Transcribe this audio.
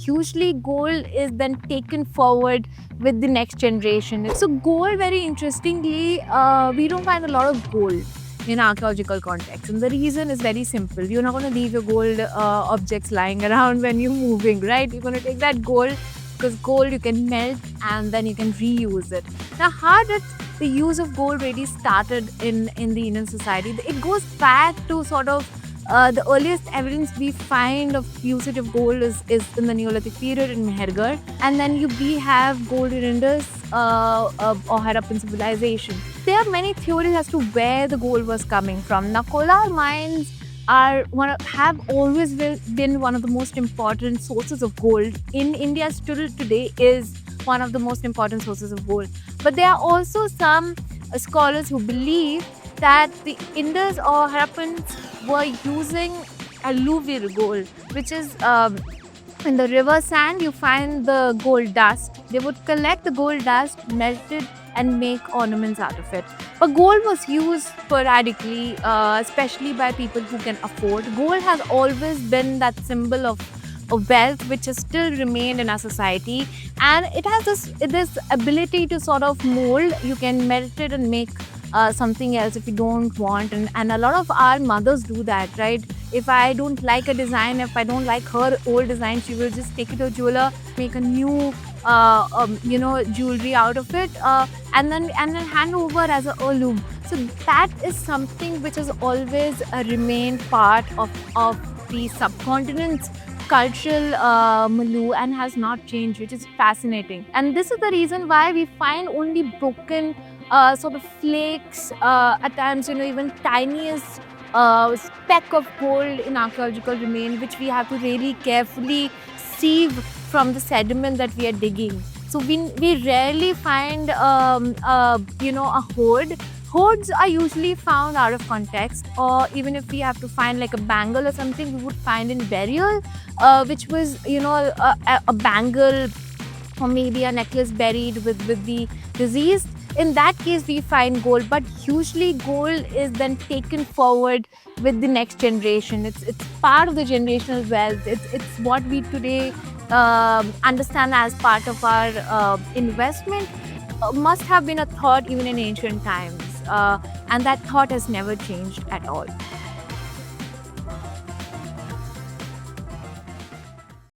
usually gold is then taken forward with the next generation. So gold, very interestingly, we don't find a lot of gold in archaeological context, and the reason is very simple. You're not going to leave your gold objects lying around when you're moving, right? You're going to take that gold, because gold you can melt and then you can reuse it. Now, how did the use of gold really started in the Indian society? It goes back to sort of the earliest evidence we find of usage of gold is in the Neolithic period in Mehergarh, and then we have gold in Indus or Harappan civilization. There are many theories as to where the gold was coming from. Now, Kolar mines have always been one of the most important sources of gold in India. Still today is one of the most important sources of gold. But there are also some scholars who believe that the Indus or Harappans were using alluvial gold, which is in the river sand you find the gold dust. They would collect the gold dust, melt it, and make ornaments out of it. But gold was used sporadically, especially by people who can afford. Gold has always been that symbol of wealth, which has still remained in our society, and it has this ability to sort of mold. You can melt it and make something else if you don't want, and a lot of our mothers do that, right? If I don't like a design, if I don't like her old design, she will just take it to a jeweler, make a new jewelry out of it, and then hand over as a heirloom. So that is something which has always remained part of the subcontinent's cultural milieu and has not changed, which is fascinating. And this is the reason why we find only broken sort of flakes, at times, even tiniest speck of gold in archaeological remains, which we have to really carefully sieve from the sediment that we are digging. So we rarely find a hoard. Hoards are usually found out of context, or even if we have to find like a bangle or something, we would find in burial, which was a bangle or maybe a necklace buried with the deceased. In that case, we find gold, but usually gold is then taken forward with the next generation. It's part of the generational wealth. It's what we today understand as part of our investment. Must have been a thought even in ancient times, and that thought has never changed at all.